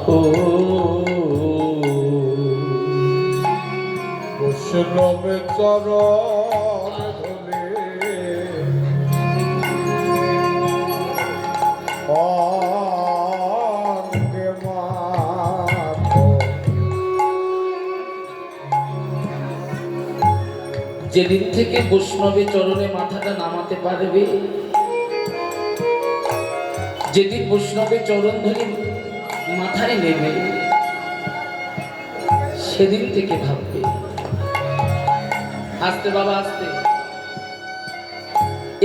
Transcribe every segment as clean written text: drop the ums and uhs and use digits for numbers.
ও বৈষ্ণব চরণ ধরে অঙ্গে মাখো। যেদিন থেকে বৈষ্ণবের চরণে মাথাটা নামাতে পারবে, যেদিন বৈষ্ণবের চরণ ধরে মাথায় নেবে, সেদিন থেকে ভাববে। আস্তে বাবা আস্তে,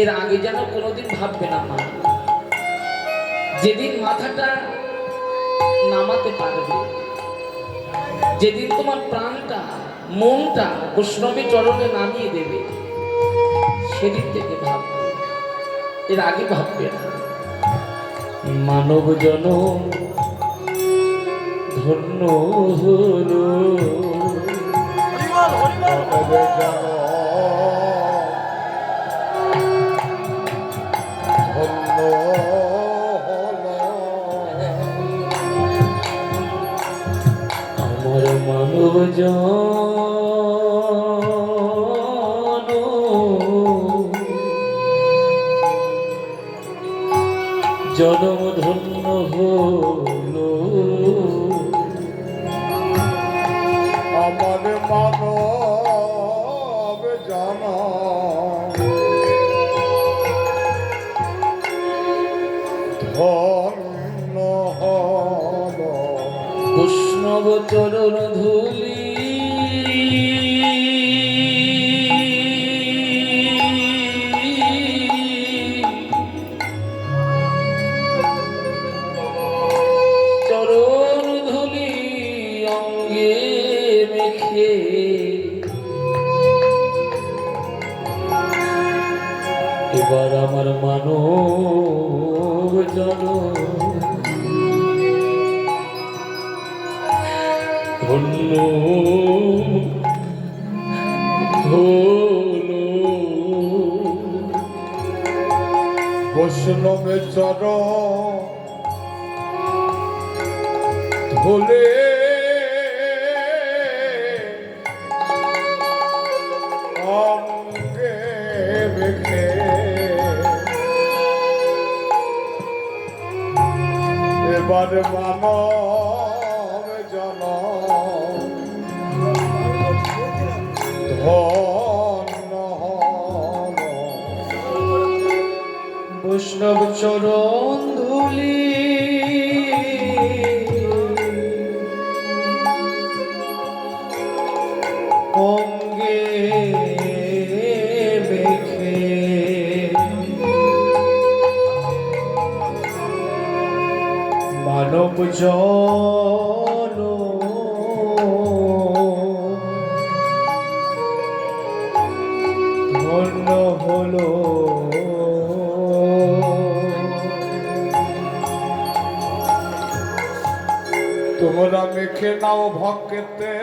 এর আগে যেন কোনোদিন ভাববে না মা। যেদিন মাথাটা নামাতে পারবে, যেদিন তোমার প্রাণটা মনটা বৈষ্ণবের চরণে নামিয়ে দেবে, সেদিন থেকে ভাববে, এর আগে ভাববে না। মানব জনম ধন্য হলো, মানব জনম ধন্য হলো, আমার মানব জনম ধন্য হলো। আমার মানব জনম ধন্য হলো, বৈষ্ণব চরণ ধুলি চরণ ধুলি অঙ্গে মেখে এবার আমার মানব জনম ধন্য হলো। বৈষ্ণব চরণ ধুলে অঙ্গে মেখে এবার মানব জনম ধন্য হলো, বৈষ্ণব চরণ ধুলি অঙ্গে মেখে মানব জনম ধন্য হলো। তোমরা মেখে নাও ভক্তে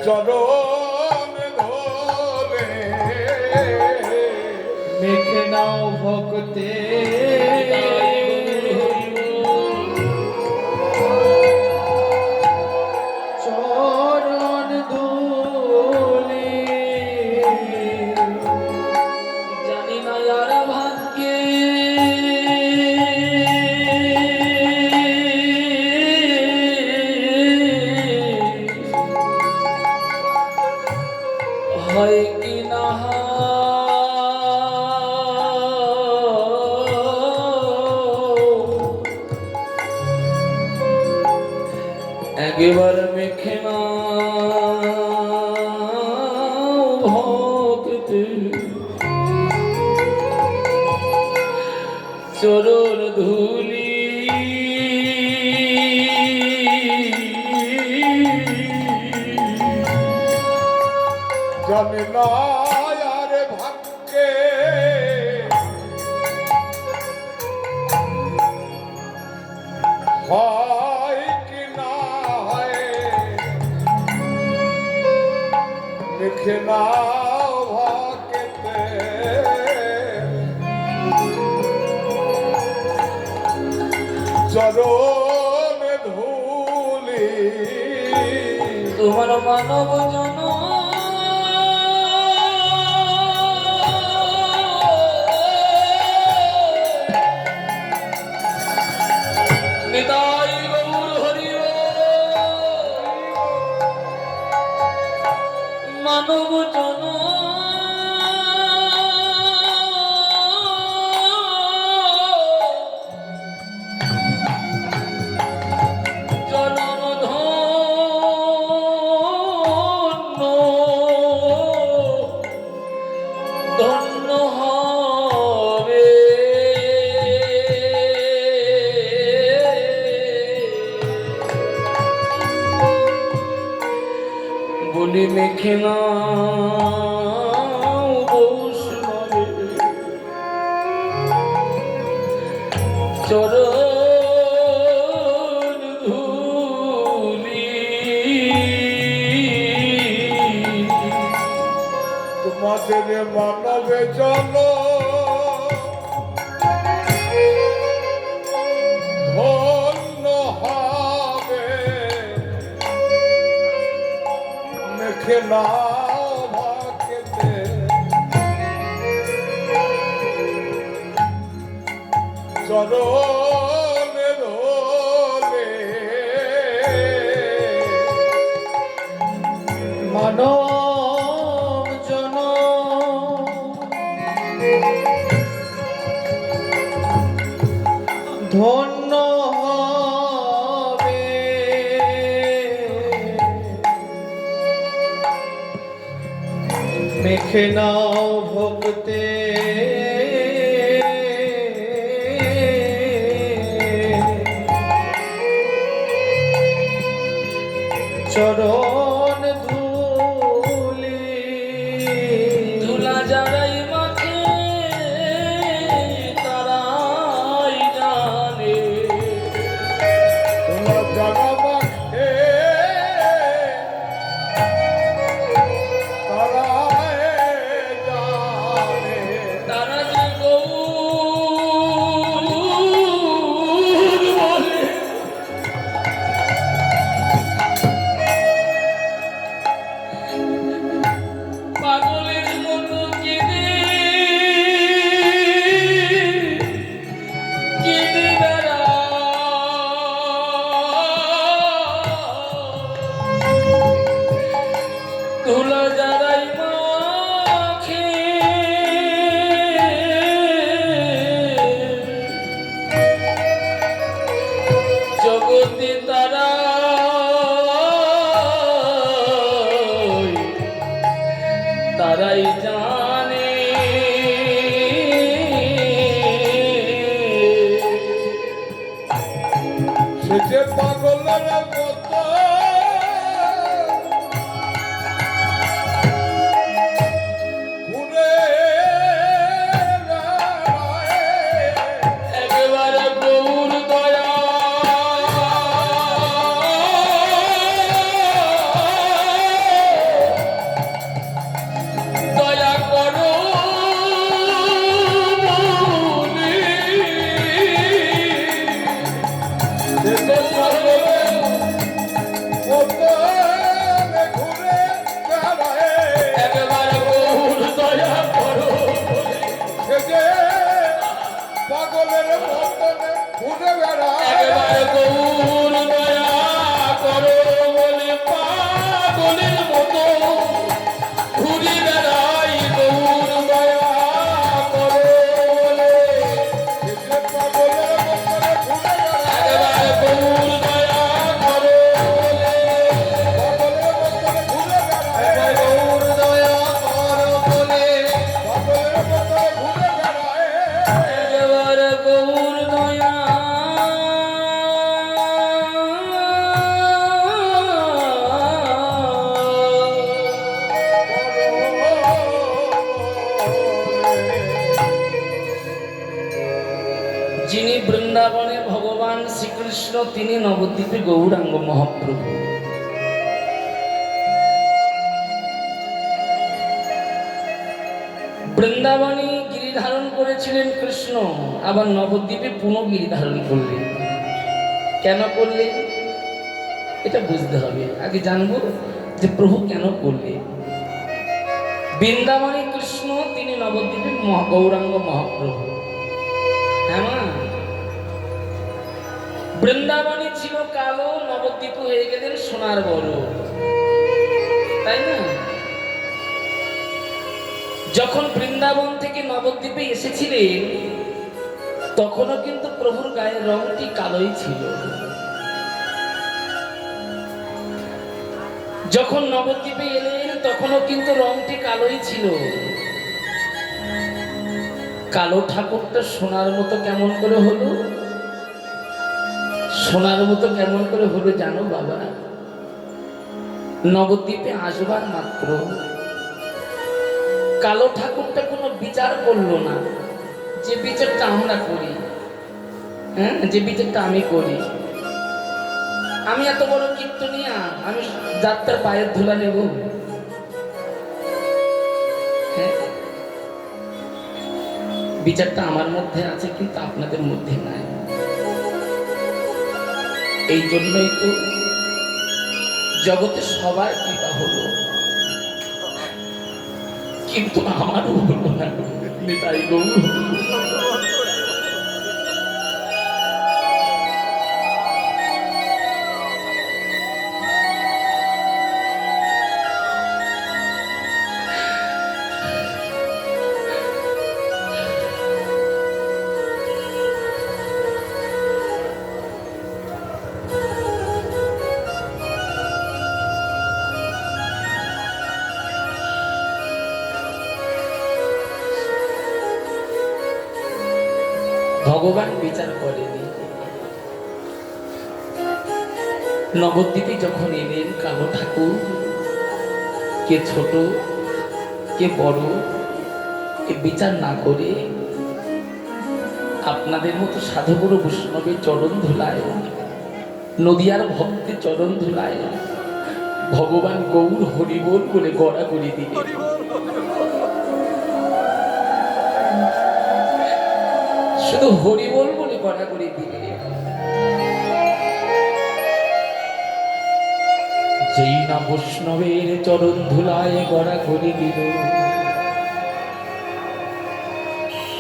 চরণ ধরে, মেখে নাও ভক্তে চরণ ধুলি। জানি না আর ভাগ্যে হয় কি না একবার মেখে নাও ভক্তি চরণ ধুলি। জানি না আর ভাগ্যে হয় কি না হয়, মেখে নাও ভক্তে চরণে ধুলি তোমার মানব জন নিতাই গৌর হরি মানব জন ধন্য হবে বলি মেখে না বৈষ্ণবে চরণ ধুলি তোমাদের মানবে জন ধন্য হবে মেখে না ভাকেতে চরণে ধরে মানব জন ধন্য হবে মেখে নাও ভক্তে চরণ ধুলি ধুলা যারাই মাখে তারাই জানে তোমার জানা মাখে তারাই জানে তারা যে গৌর বলে পাগলের মতো কেঁদে কেঁদে বেড়ায় ধুলা যারাই মাখে জগতে তারাই জানে সে যে পাগলের মতো ঘুরে বেড়ায় একেবারে গৌর দয়া দয়া করো বলি। সে যে পাগলের মতো ঘুরে বেড়ায় একেবারে গৌর দয়া করো সে যে পাগলের মতো ঘুরে বেড়ায় একেবারে গৌর দয়া করো বলে পাগলের মতো ঘুরে বেড়াই গৌর দয়া করো বলে সে যে পাগলের মতো ঘুরে বেড়ায় একেবারে গৌর দয়া করো বলে পাগলের মতো ঘুরে বেড়ায় গৌর দয়া করো বলে পাগলের মতো ঘুরে বেড়ায় একেবারে গৌর দয়া যিনি বৃন্দাবনে ভগবান শ্রীকৃষ্ণ তিনি নবদ্বীপে গৌরাঙ্গ মহাপ্রভু। বৃন্দাবনে গিরি ধারণ করেছিলেন কৃষ্ণ, আবার নবদ্বীপে পুনঃ গিরি ধারণ করলেন। কেন করলেন এটা বুঝতে হবে। আগে জানবো যে প্রভু কেন করলেন। বৃন্দাবনে কৃষ্ণ তিনি নবদ্বীপের গৌরাঙ্গ মহাপ্রভু। হ্যাঁ মা, বৃন্দাবনে ছিল কালো, নবদ্বীপ হয়ে গেলেন সোনার বড়, তাই না? যখন বৃন্দাবন থেকে নবদ্বীপে এসেছিলেন তখনও কিন্তু প্রভুর গায়ের রংটি কালোই ছিল। যখন নবদ্বীপে এলেন তখনও কিন্তু রংটি কালোই ছিল। কালো ঠাকুরটা সোনার মতো কেমন করে হলো? সোনার মতো কেমন করে হলো জানো বাবা? নবদ্বীপে আসবার মাত্র কালো ঠাকুরটা কোনো বিচার করলো না, যে বিচারটা আমরা করি, হ্যাঁ, যে বিচারটা আমি করি। আমি এত বড় কীর্তনিয়া, আমি যাত্রার পায়ের ধুলা নেব? হ্যাঁ, বিচারটা আমার মধ্যে আছে কিন্তু আপনাদের মধ্যে নাই। এই জন্যই তো জগতে সবার কৃপা হলো, কিন্তু আমারও হলো না। নিতাই গৌর। ভগবান বিচার করেনি। নবদ্বীপে যখন এলেন কালো ঠাকুর, কে ছোট কে বড় এ বিচার না করে আপনাদের মতো সাধুগুরু বৈষ্ণবের চরণ ধুলায়, নদিয়ার ভক্তের চরণ ধুলায় ভগবান গৌর হরিবোল বলে গড়াগড়ি দিলেন। শুধু হরিবোল বলে গড়াগড়ি দিলেন। যেই না বৈষ্ণবের চরণ ধুলায় গড়াগড়ি দিল,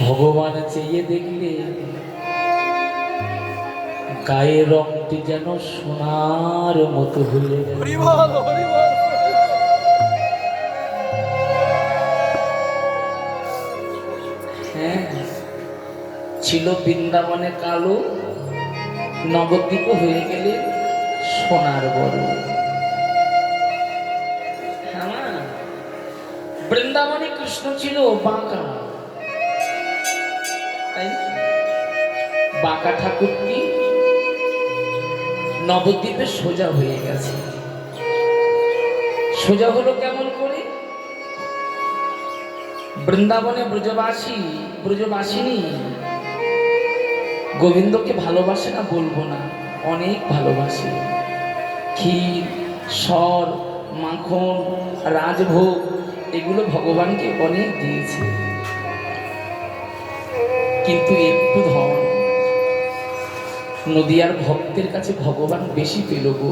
ভগবান চেয়ে দেখলে গায়ের রংটি যেন সোনার মতো হয়ে গেল। হ্যাঁ, ছিল বৃন্দাবনে কালো, নবদ্বীপ হয়ে গেলে সোনার বড়। হ্যাঁ, বৃন্দাবনে কৃষ্ণ ছিল বাঁকা, বাঁকা ঠাকুরটি নবদ্বীপে সোজা হয়ে গেছে। সোজা হলো কেমন করে? বৃন্দাবনে ব্রজবাসিনী গোবিন্দকে ভালোবাসে না বলবো না, অনেক ভালোবাসে। ক্ষীর, সর, মাখন, রাজভোগ এগুলো ভগবানকে অনেক দিয়েছে, কিন্তু একটু ধন নদিয়ার ভক্তের কাছে ভগবান বেশি পেল গো।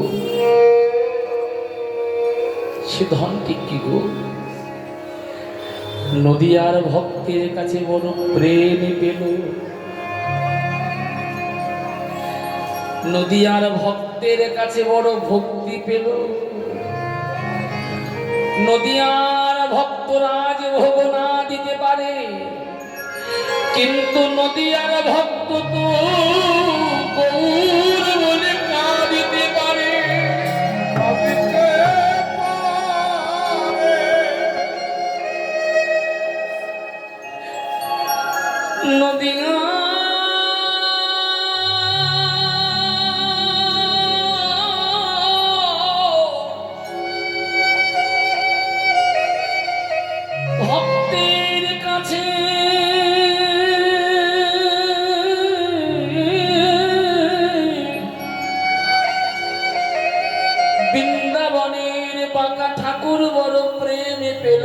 সে ধন ঠিক কি গো? নদিয়ার ভক্তের কাছে বড় প্রেম পেল, নদিয়ার ভক্তের কাছে বড় ভক্তি পেল। নদিয়ার ভক্ত রাজভোগ না দিতে পারে, কিন্তু নদিয়ার ভক্ত তো গৌর বলে কাঁদিতে পারে। নদিয়া ভক্তের কাছে বৃন্দাবনের বাঁকা ঠাকুর বড় প্রেমে পেল।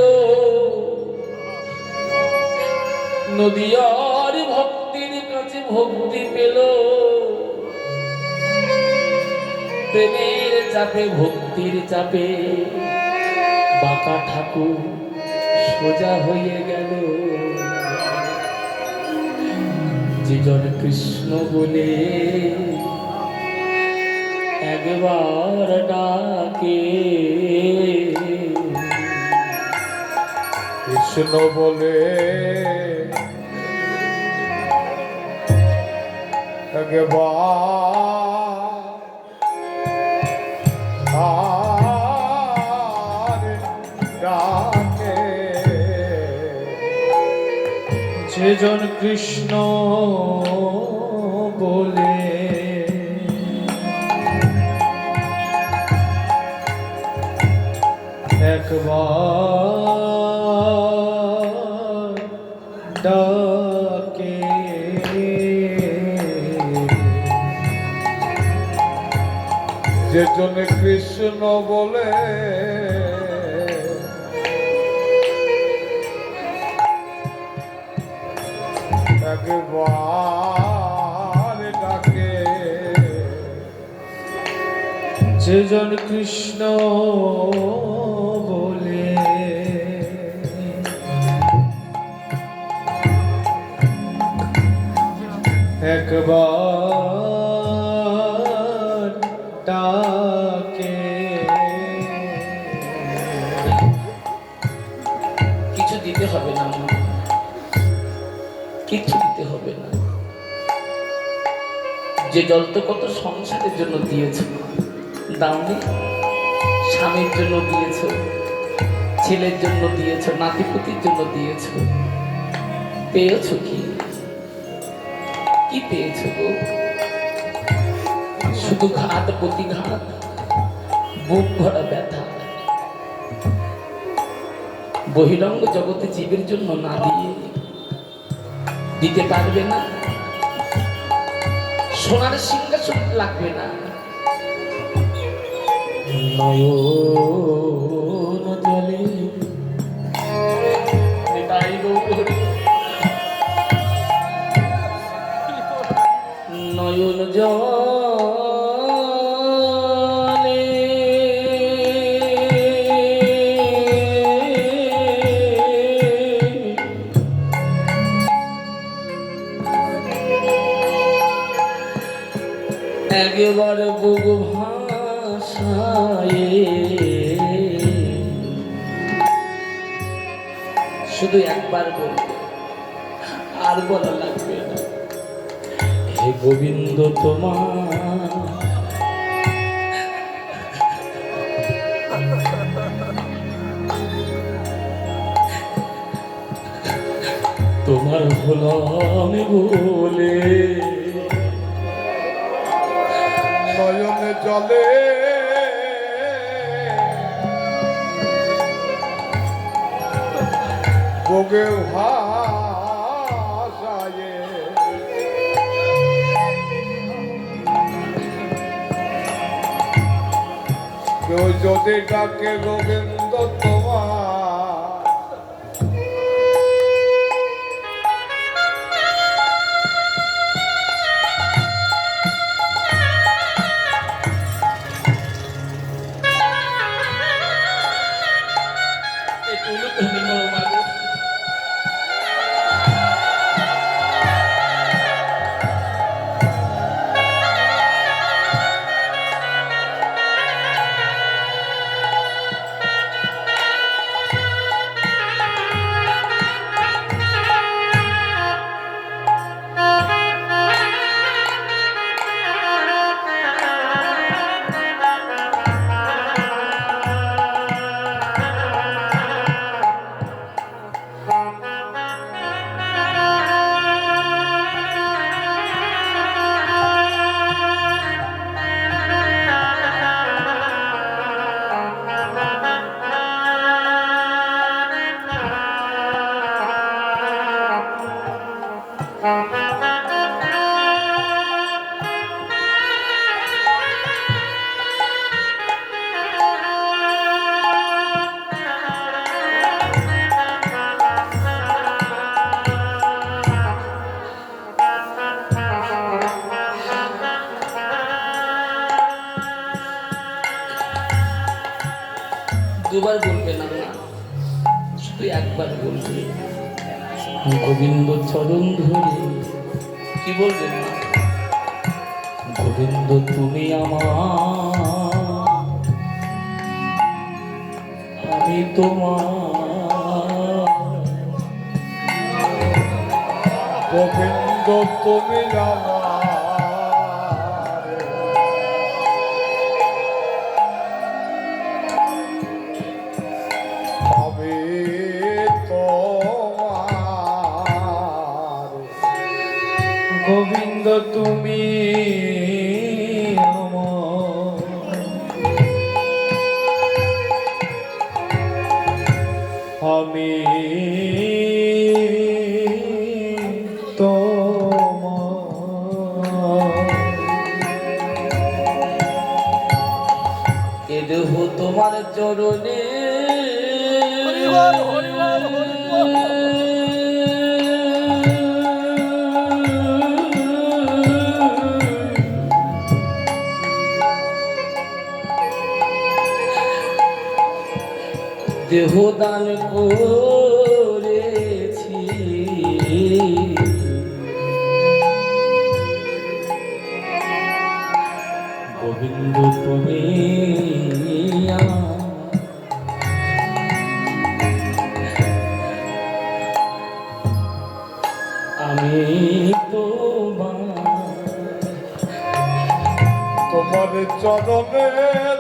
নদিয়ার ভক্তির কাছে ভক্তি পেল। প্রেমের চাপে ভক্তির চাপে বাঁকা ঠাকুর সোজা হয়ে গেল। যে জন কৃষ্ণ বলে একবার ডাকে, কৃষ্ণ বলে একবার ডাকে, যে জন কৃষ্ণ বলে একবার ডাকে, যে জন কৃষ্ণ বলে একবার ডাকে, যে জন কৃষ্ণ বলে একবার ডাকে। কিছু দিতে হবে না, কিছু দিতে হবে না। যে জল তো কত সংসারের জন্য দিয়েছ, দাওনি? স্বামীর জন্য দিয়েছ, ছেলের জন্য দিয়েছ, নাতিপুতির জন্য দিয়েছ। পেয়েছ কি? কি পেয়েছ গো? শুধু ঘাত প্রতিঘাত, বুক ভরা ব্যথা। বহিরঙ্গ জগতে জীবের জন্য না দিয়ে দিতে পারবে না। সোনার সিংহাসন লাগবে না। নয়ন জলে নয়ন জলে একবার বুক ভাষায় শুধু একবার বলবে, আর বলা লাগবে না। হে গোবিন্দ তোমার তোমার হলাম বলে নয়নে জলে বগে ভাষায় কেউ যদি ডাকে গোবিন্দ তোমার, দুবার বলবে না না, শুধু একবার বলবে গোবিন্দ চরণ ধরে। কি বলবেন না? গোবিন্দ তুমি আমার, আমি তোমার। গোবিন্দ তুমি আমার, আমি তোমার। গোবিন্দ তুমি আমার, আমি তোমার। এ দেহ তোমার চরণে দেহ দান করেছি, গোবিন্দ তুমি আমি তোমার চরণে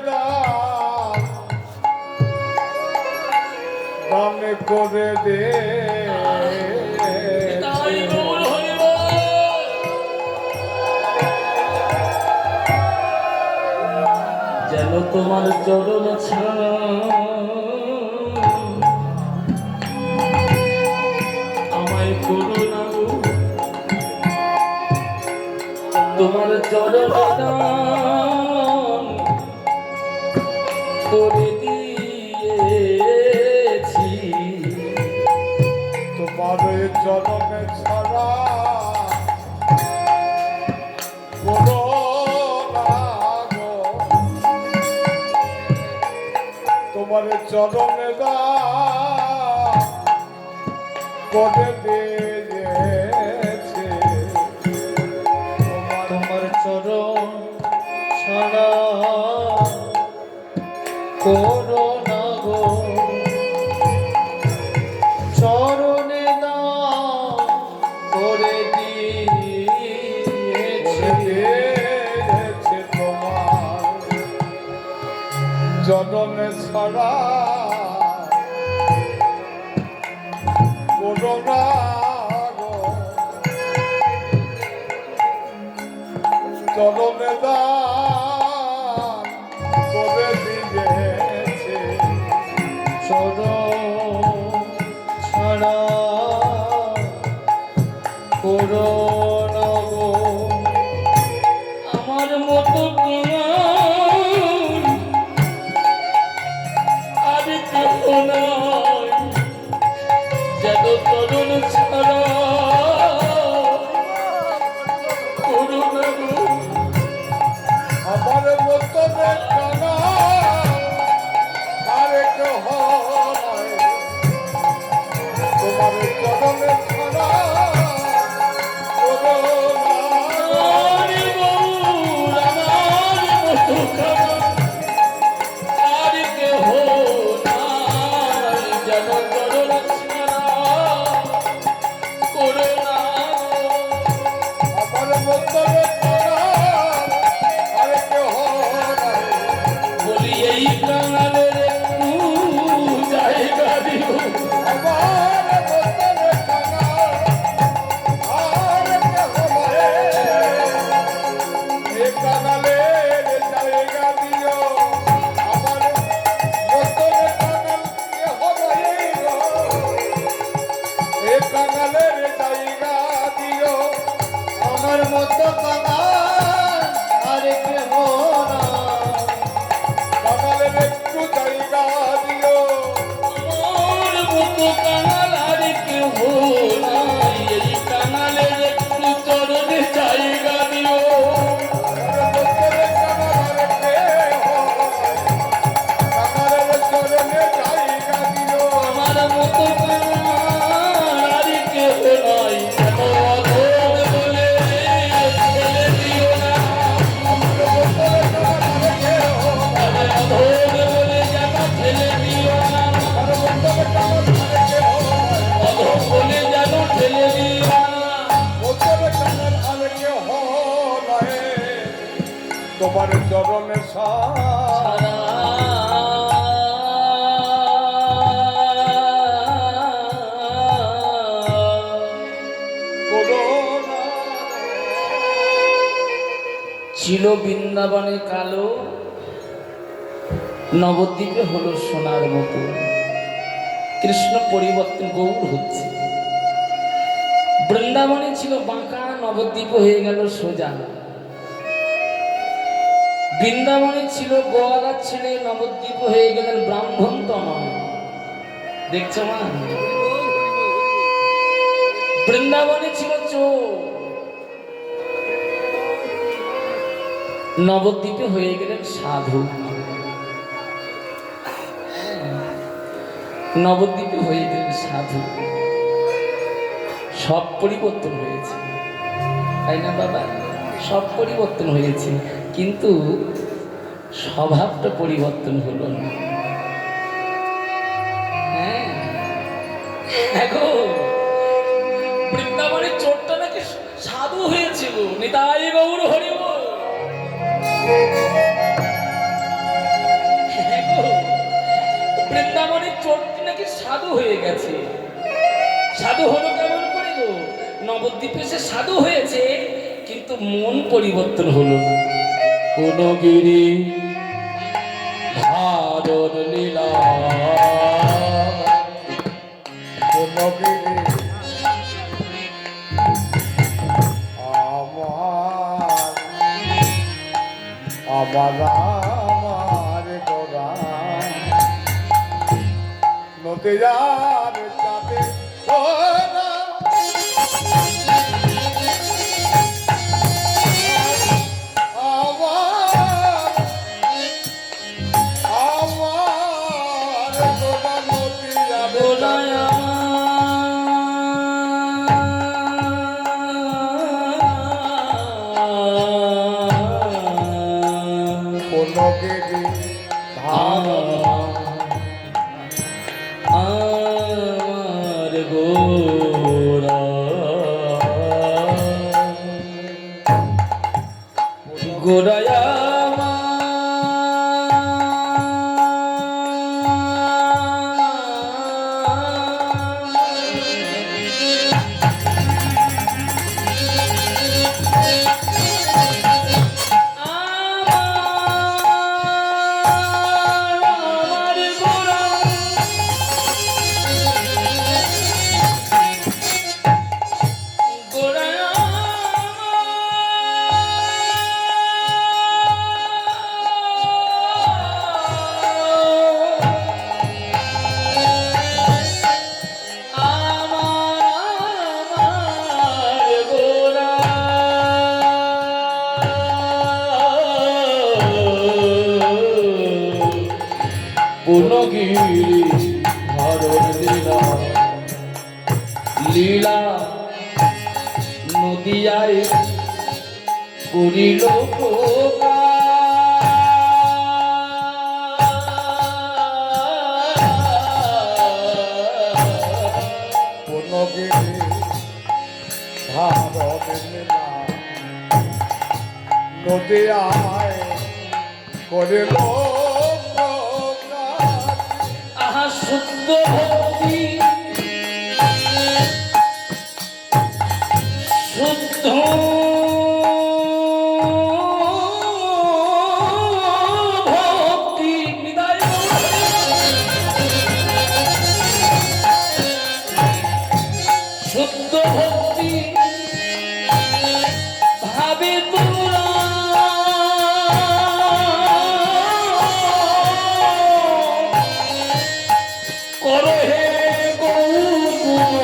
দান দান করে দে। যেন তোমার চরণ ছাড়া আমায় করো না গো, তোমার চরণ দান করে দিয়েছি, তোমার চরণে ছাড়া কোনো না গো, তোমার চরণে দান করে দিয়েছে। তোমার চরণ ছাড়া করো না গো, চরণে দান করে দিয়েছে তোমার চরণে ছাড়া কোনো না গো, চরণে দান করে দিয়েছে। চরণ ছাড়া করো না গো, আমার মতো প্রাণ আর কেহ নাই, যেন চরণ ছাড়া করো না গো। আমার মতনে কানা আরেক হয়, তোমার চরণে ছাড়া কোনো না গো। আরে গৌর আমার মতো প্রাণ আর কেহ নাই, যেন চরণ ছাড়া করো না গো। আমার মতনে কানা আরেক হয়, বলি এই কাঙালের একটু জায়গা দিও, আমার মতনে কানা আরেক হয়, এ কানালের জায়গা দিও। আমার মতনে কানাল কে হবে গো, এ কানালের জায়গা দিও। আমার মতো কাঙাল আর কেহ নাই, কানালের একটু জায়গা দিও। আমার মতো কাঙাল আর কেহ নাই, এই কাঙালের একটু চরণে জায়গা দিও। আমার মতনে কানাল কে হয়, কানালের চরণে তোমার চরণে সারা ছিল বৃন্দাবনে কালো, নবদ্বীপে হলো সোনার মতো। কৃষ্ণ পরিবর্তন গৌর হচ্ছে। বৃন্দাবনে ছিল বাঁকা, নবদ্বীপ হয়ে গেল সোজা। বৃন্দাবনে ছিল গোয়ালার ছেলে, নবদ্বীপ হয়ে গেলেন ব্রাহ্মণ তনয়। দেখছো মা? বৃন্দাবনে ছিল চোর, নবদ্বীপে হয়ে গেলেন সাধু। নবদ্বীপে হয়ে গেলেন সাধু। সব পরিবর্তন হয়েছে, তাই না বাবা? সব পরিবর্তন হয়েছে, কিন্তু স্বভাবটা পরিবর্তন হলো না। হ্যাঁ, দেখো বৃন্দাবনের চোরটা নাকি সাধু হয়েছিল। নিতাই গৌর হরি বল। বৃন্দাবনের চোরটি নাকি সাধু হয়ে গেছে। সাধু হলো কেমন করে গো? নবদ্বীপে সে সাধু হয়েছে, কিন্তু মন পরিবর্তন হলো না। কোন গিরি ধারণ লীলা, কোন গিরি আমার আমার গোরা নদী যার চাঁদে সোনা আমার গোরা গোরায়া পুনগিরি ধারণ লীলা, লীলা নদিয়ায় করিল পুনগিরি ধারণ লীলা নদিয়ায় করিল শুদ্ধ ভক্তি, শুদ্ধ ভক্তি, শুদ্ধ ভক্তি ভাবে তোরা করো হে গৌরমণি।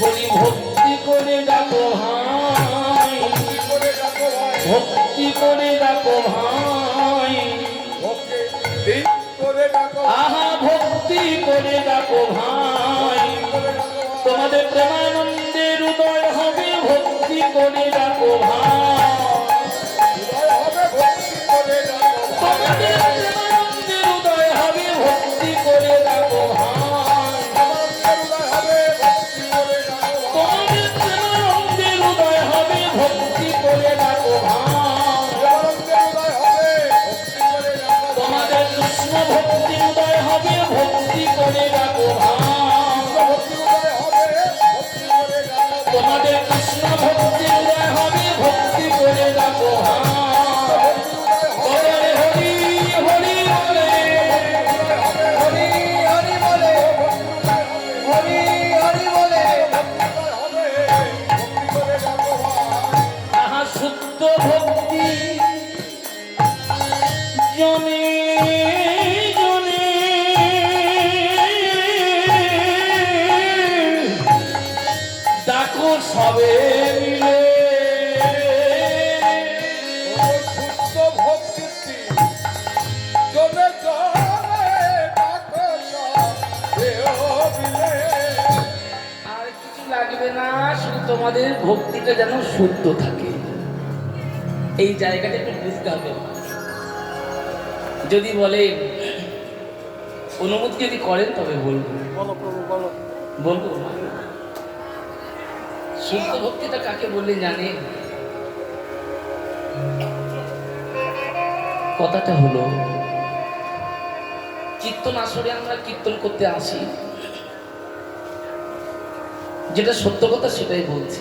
বলি ভক্তি করে ডাকো ভাই, ভক্তি করে ডাকো ভাই, আহা ভক্তি করে ডাকো ভাই। তোমাদের প্রেমানন্দের হৃদয় সবে মিলে ও শুদ্ধ ভক্তি জনে জনে ডাকো এও বিলে। আর কিছু লাগবে না, শুধু তোমাদের ভক্তিটা যেন শুদ্ধ থাকে, এই জায়গাটা একটু বুঝতে হবে। যদি বলেন, অনুমতি যদি করেন তবে বলবো, বলবো শুদ্ধ ভক্তিটা কাকে বললে জানেন? কথাটা হলো, কীর্তন আসরে আমরা কীর্তন করতে আসি, যেটা সত্য কথা সেটাই বলছি।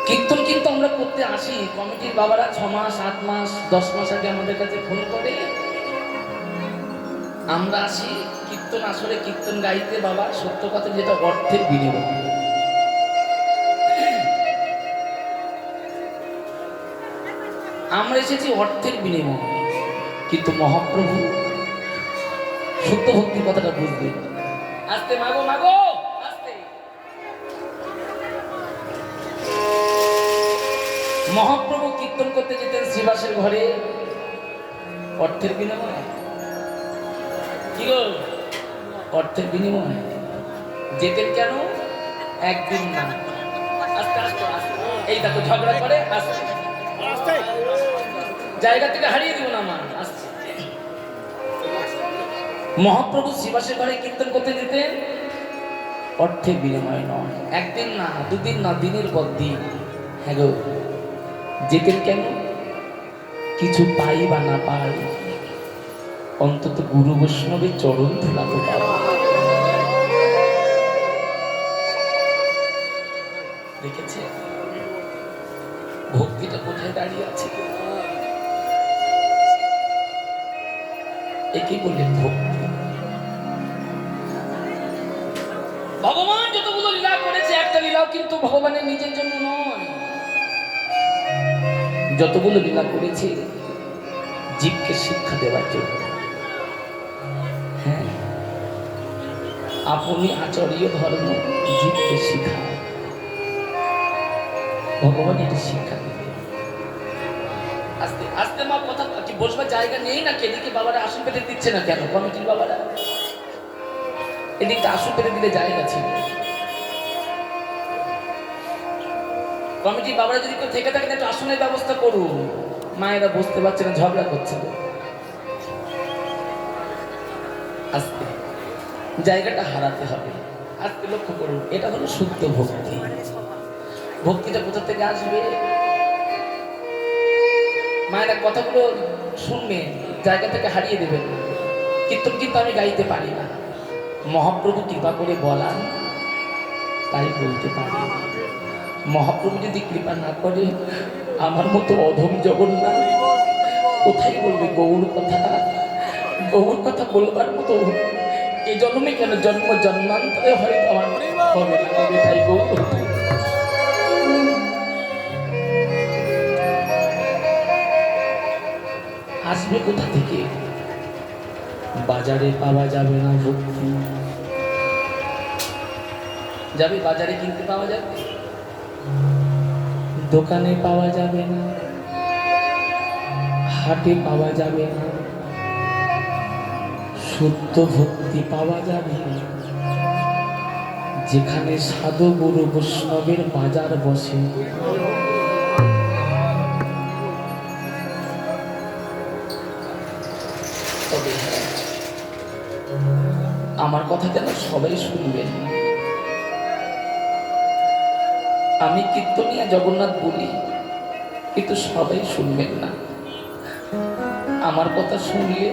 কীর্তন কিন্তু আমরা করতে আসি, কমিটির বাবারা 6 মাস 8 মাস 10 মাস আগে আমাদের কাছে ফোন করে, আমরা আসি কীর্তন আসরে কীর্তন গাইতে। বাবা সত্য কথা, যেটা অর্থের বিনিময়। আমরা এসেছি অর্থের বিনিময়, কিন্তু মহাপ্রভু শুদ্ধ ভক্তির কথাটা বুঝবেন। আস্তে মাগো মাগো আস্তে। মহাপ্রভু কীর্তন করতে যেতেন শ্রীবাসের ঘরে, অর্থের বিনিময়। কি গো, অর্থের বিনিময় যেতেন কেন? একদিন না, আস্তে আস্তে আস্তে। এই দেখো ঝগড়া করে, আস্তে জায়গা থেকে হারিয়ে দিব না মা, আস্তে। মহাপ্রভু শ্রীবাসের ঘরে কীর্তন করতে যেতেন, অর্থের বিনিময় নয়, একদিন না, দুদিন না, দিনের পর দিন। হ্যাঁ গো, যেতেন কেন? কিছু পাই বা না পাই, অন্তত গুরু বৈষ্ণবের চরণ ধুলা তো পাবো। দেখেছে ভক্তিটা কোথায় দাঁড়িয়ে আছে? একে বললেন ভক্তি। ভগবান যতগুলো লীলা করেছে, একটা লীলাও কিন্তু ভগবানের নিজের জন্য নয়। যতগুলো লীলা করেছে জীবকে শিক্ষা দেওয়ার জন্য। হ্যাঁ, আপনি আচার্য ধর্ম জীবকে শিখায়, ভগবান এটা শিক্ষা দেবে। আস্তে আস্তে মা, কথা কি বসবার জায়গা নেই না? এদিকে বাবারা আসন পেতে দিচ্ছে না কেন? কমিটির বাবারা এদিকটা আসন পেতে দিলে জায়গা ছিল। কমিটির বাবারা যদি কেউ থেকে থাকেন একটু আসনের ব্যবস্থা করুন। মায়েরা বসতে পারছে না, ঝগড়া করছে। আস্তে জায়গাটা হারাতে হবে, আস্তে লক্ষ্য করুন। এটা হলো শুদ্ধ ভক্তি। ভক্তিটা কোথা থেকে আসবে? মায়েরা কথাগুলো শুনবেন, জায়গা থেকে হারিয়ে দেবেন। কীর্তন কিন্তু আমি গাইতে পারি না, মহাপ্রভু কৃপা করে বলান তাই বলতে পারি। মহাপ্রভু যদি কৃপা না করে, আমার মতো অধম জগন্নাথ কোথায় বলবে গৌর কথা? গৌর কথা বলবার মতো এই জন্মে কেন, জন্ম জন্মান্তরে হয়তো আমার হবে না। এটাই গৌর। আসবে কোথা থেকে? বাজারে পাওয়া যাবে না ভক্তি। যাবে বাজারে কিনতে পাওয়া যাবে, দোকানে পাওয়া যাবে না, হাটে পাওয়া যাবে না। শুদ্ধ ভক্তি পাওয়া যাবে যেখানে সাধু গুরু বৈষ্ণবের বাজার বসে। তবে আমার কথা যেন সবাই শুনবেন। আমি কীর্তনিয়া জগন্নাথ বলি, কিন্তু সবাই শুনবেন না। আমার কথা শুনলে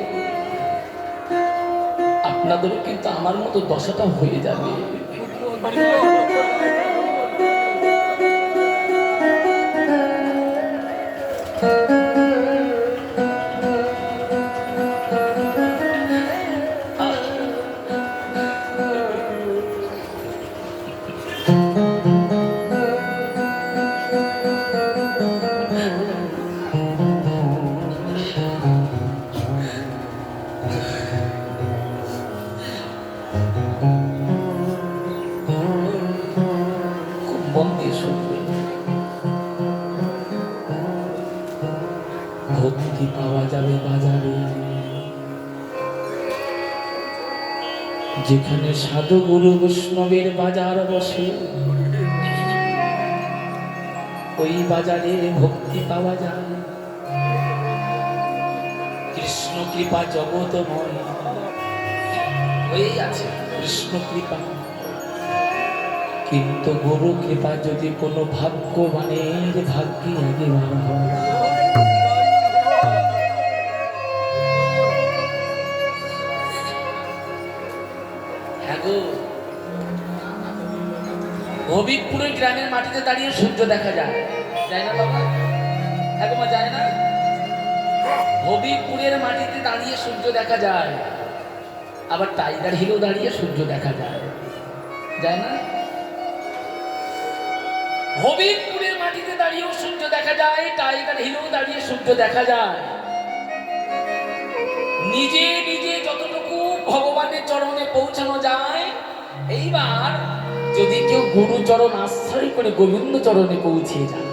আপনাদেরও কিন্তু আমার মতো দশাটা হয়ে যাবে। যেখানে সাধু গুরু বৈষ্ণবের বাজার বসে, ওই বাজারে ভক্তি পাওয়া যায়। কৃষ্ণ কৃপা জগতময় হয়ে আছে, কৃষ্ণ কৃপা। কিন্তু গুরু কৃপা যদি কোনো ভাগ্যবানের ভাগ্যে আগে বার হয়, হবিবপুরের গ্রামের মাটিতে দাঁড়িয়ে সূর্য দেখা যায়, যায় না বাবা? একদম যায় না? হবিবপুরের মাটিতে দাঁড়িয়ে সূর্য দেখা যায়, আবার টাইগার হিলেও দাঁড়িয়ে সূর্য দেখা যায়, যায় না? হবিবপুরের মাটিতে দাঁড়িয়েও সূর্য দেখা যায়, টাইগার হিলেও দাঁড়িয়ে সূর্য দেখা যায়। নিজে নিজে যতটুকু ভগবানের চরণে পৌঁছানো যায়, এইবার যদি কেউ গুরু চরণ আশ্রয় করে গোবিন্দ চরণে পৌঁছে যায়,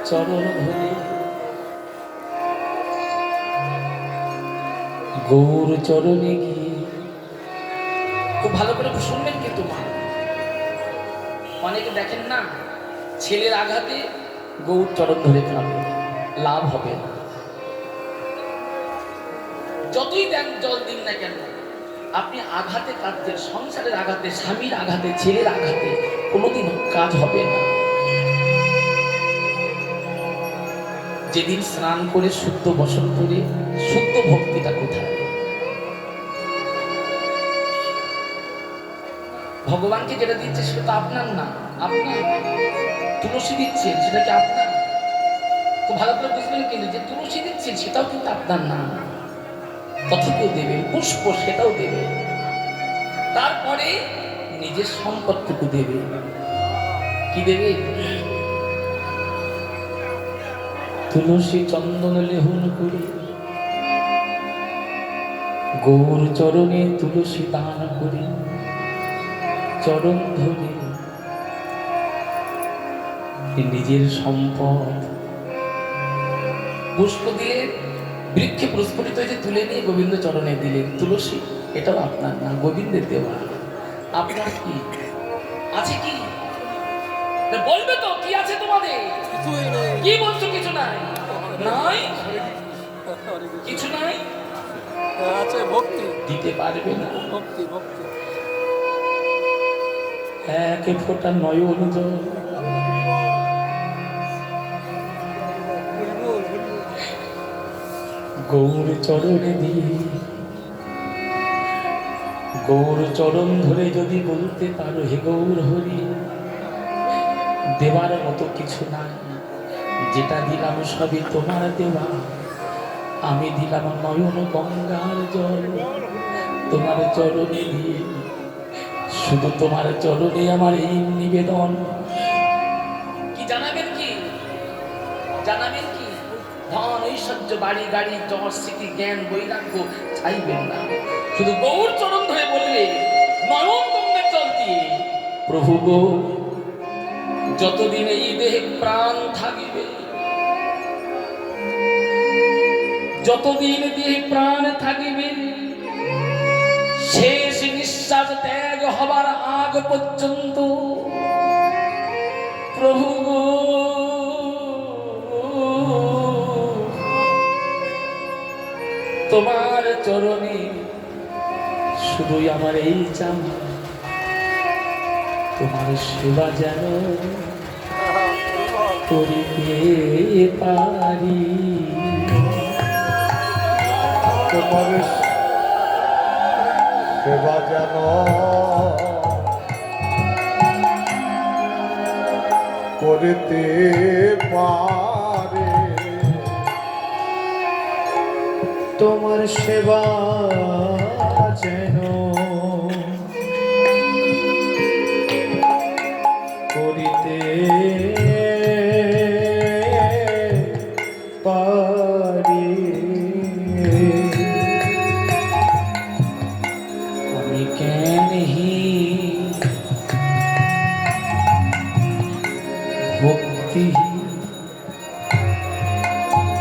চরণ ধরে গৌর চরণে গিয়ে, খুব ভালো করে শুনবেন কিন্তু মা, অনেকে দেখেন না ছেলের আঘাতে গৌর চরণ ধরে খাবে, লাভ হবে না। যতই দেন জল দিন না কেন, আপনি আঘাতে কাঁদছেন, সংসারের আঘাতে, স্বামীর আঘাতে, ছেলের আঘাতে, কোনোদিন কাজ হবে না। যেদিন স্নান করে শুদ্ধ বসন করে, শুদ্ধ ভক্তিটা কোথায়? ভগবানকে যেটা দিচ্ছে সেটা তো আপনার না, আপনার তুলসী দিচ্ছেন সেটা কি আপনার? খুব ভালো করে বুঝবেন কিন্তু, যে তুলসী দিচ্ছেন সেটাও কিন্তু আপনার না, তথাপিও দেবেন। পুষ্প সেটাও দেবে, তারপরে নিজের সম্পদটুকু দেবে। কি দেবে? তুলসী চন্দন লেহন করে গৌর চরণে তুলসী দান করে, চরণ ধরে নিজের সম্পদ পুষ্প দিয়ে বৃক্ষে প্রস্ফুটিত হয়েছে, তুলে নিয়ে গোবিন্দ চরণে দিলেন। তুলসী এটাও আপনার না, গোবিন্দের দেওয়া। আপনার কি আছে? কি বলবে তো? কি আছে তোমাদের? কি বলছো? কিছু নাই, নাই কিছু নাই, আছে ভক্তি, দিতে পারবে না। ভক্তি ভক্তি এক ফোঁটা নয়ন জল গৌর চরণে দিয়ে, গৌর চরণ ধরে যদি বলতে পারো, হে গৌর হরি, দেবার মতো কিছু নাই, যেটা দিলাম সবই তোমার দেওয়া। আমি দিলাম নয়ন গঙ্গার জল তোমার চরণে দিয়ে, শুধু তোমার চরণে আমার এই নিবেদন। কি জানাবেন? কি জানাবেন? কি ধন ঐশ্বর্য, বাড়ি গাড়ি, যশ স্মৃতি, জ্ঞান বৈরাগ্য চাইবেন না, শুধু গৌর চরণ ধরে বললে, নয়ন গঙ্গার জল দিয়ে, প্রভু গো, যতদিন এই দেহে প্রাণ থাকিবে, যতদিন দেহে প্রাণ থাকিবে, শেষ নিঃশ্বাস ত্যাগ হবার আগ পর্যন্ত, প্রভু গো, তোমার চরণে শুধুই আমার এই চাওয়া, তোমার সেবা যেন করিতে পারি। তোমার সেবা যেন করিতে পারে, তোমার সেবা যেন করিতে পারি। আমি জ্ঞানহীন, ভক্তিহীন,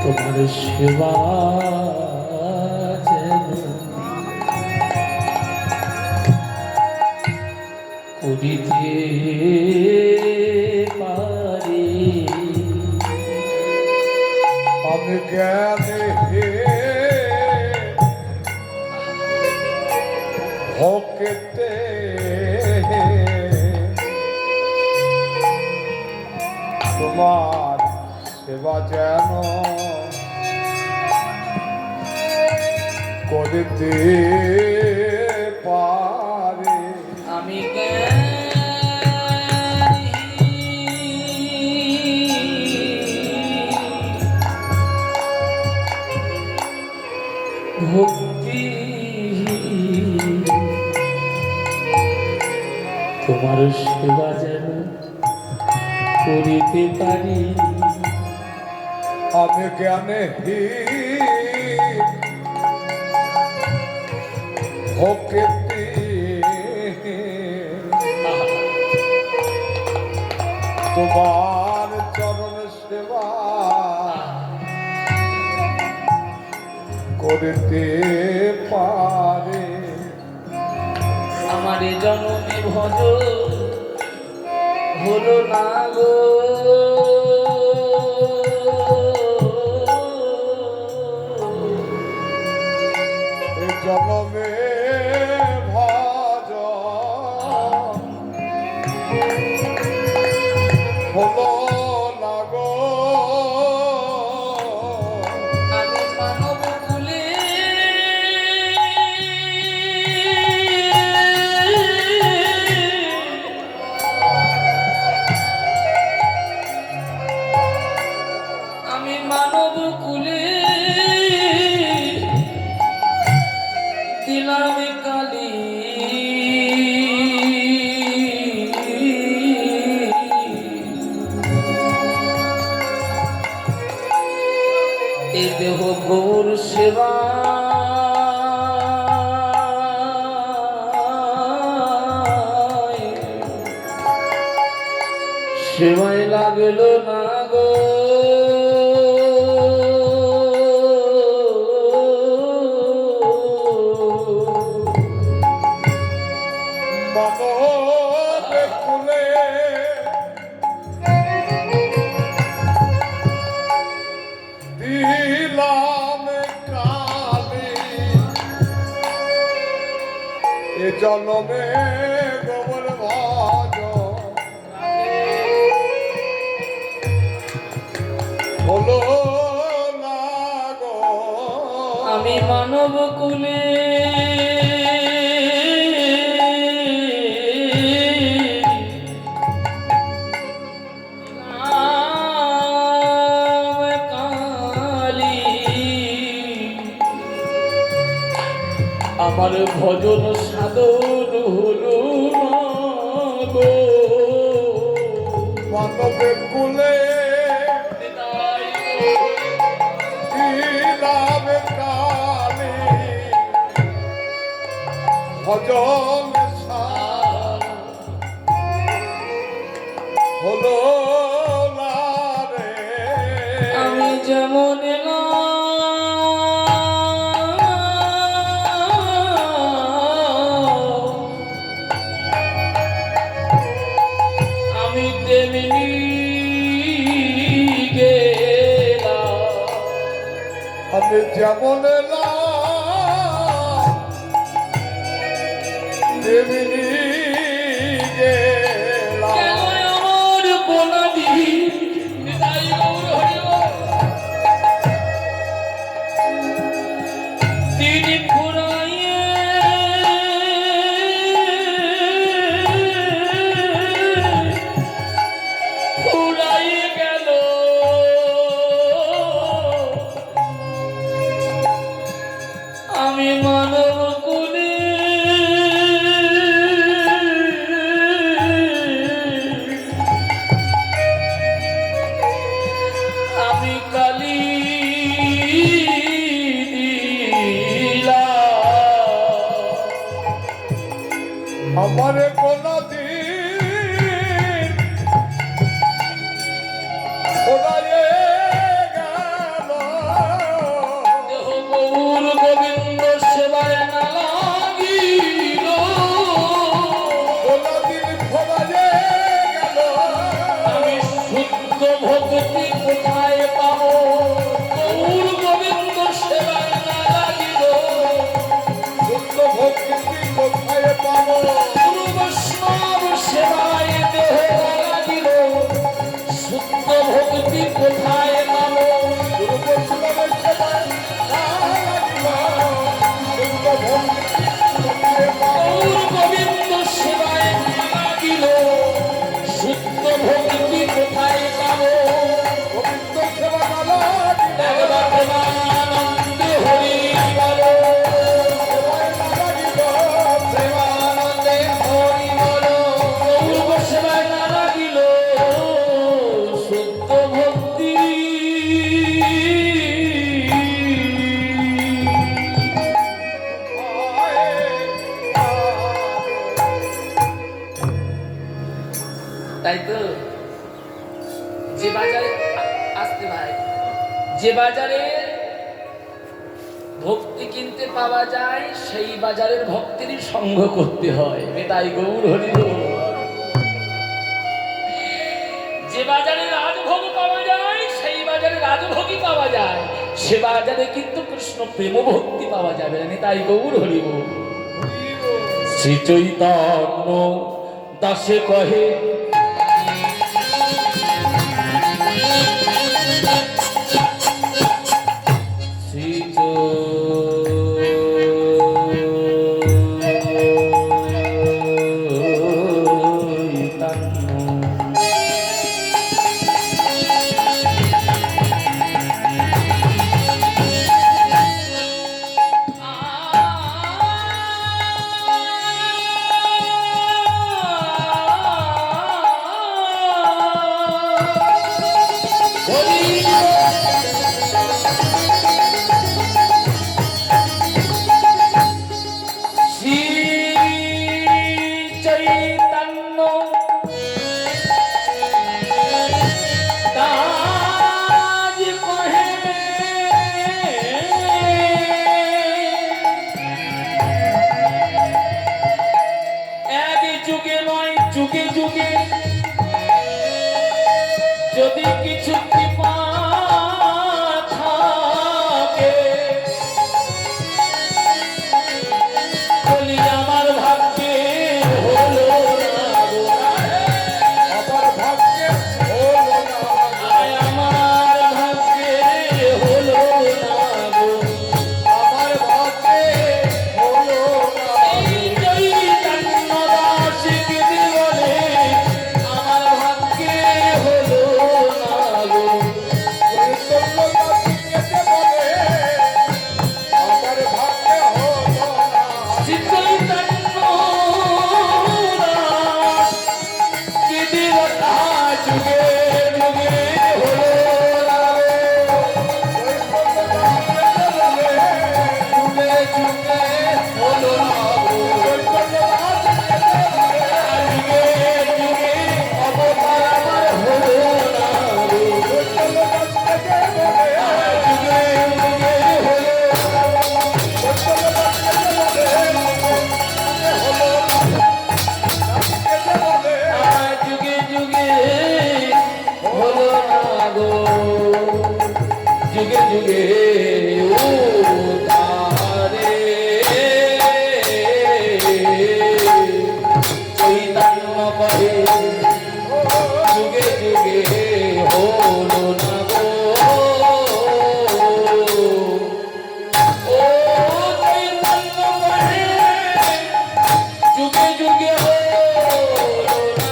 তোমার সেবা যেন করিতে পারি আমি জ্ঞানে হকেতে তোমার সেবা যেন করিতে পারে আমি ভক্তি তোমার সেবা যেন করিতে পারি আমি জ্ঞানে হকেতে তোমার চরণ সেবা করতে পারে আমার জনমে ভজ হলো না গো এ জনমে ভজ হলো না গো আমি মানব কুলে আমি মানব কুলে দিলাম কালী এ দেহ গৌর সেবা সেবায় লাগলো না গো মানবে কুলে দিলাম কালি এ জন্মে গোবর ভজ হলো না গো আমি মানব কুলে কালী আমার ভজন সাধন হলো না গো মানবে কুলে দিলাম কালি ভজন হলো না রে আমি যেমন আমি তেমনি গেলাম আমি যেমন তেমনি গেলাম কেন আমার গোলাপি নিতাই গৌর হরি বল। তিনি ফুরাইয়ে ফুরাইয়ে গেল আমি মানব কুলে আমি কালী দিলাম আমার কোনদিন ওরায়ে গেল বাজারে ভক্তি কিনতে পাওয়া যায় সেই বাজারের ভক্তেরই সঙ্গ করতে হয়। তাই গৌর হরি বল। যে বাজারে রাজভোগ পাওয়া যায় সেই বাজারে রাজভোগই পাওয়া যায়, সে বাজারে কিন্তু কৃষ্ণ প্রেম ভক্তি পাওয়া যাবে না। তাই গৌর হরি বল। শ্রী চৈতন্য দাসে কহে যুগে যুগে যদি কিছু কৃপা থাকে বলি আমার ভাগ্যে হলো না গো, আমার ভাগ্যে হলো না, আমার ভাগ্যে হলো না গো, আমার ভাগ্যে হলো না। এই চৈতন্য দাস গিরি বলে আমার ভাগ্যে হলো না গো। চৈতন্য দাস কেটে বলে আমার ভাগ্যে হলো না। শ্রী চৈতন্য দাস গিরি কথা যুগে যুগে হলো না গো। যুগে যুগে হলো না গো। যুগে যুগে অবতার আমার হলো না গো। যুগে যুগে হলো যুগে যুগে হলো না গো। যুগে যুগে ও তারে চৈতন্য কহে যুগে যুগে হলো না গো। ও চৈতন্য কহে যুগে যুগে হলো না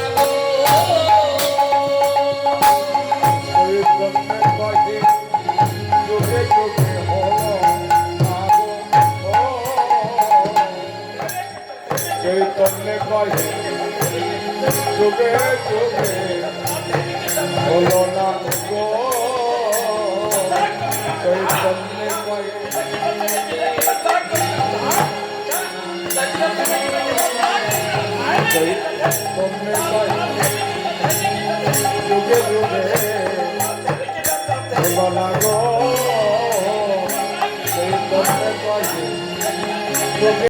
চৈতন্য কহে যুগে যুগে হলো না গো। চৈতন্য কহে চৈতন্য কহে যুগে যুগে হলো না গো। চৈতন্য কহে যুগে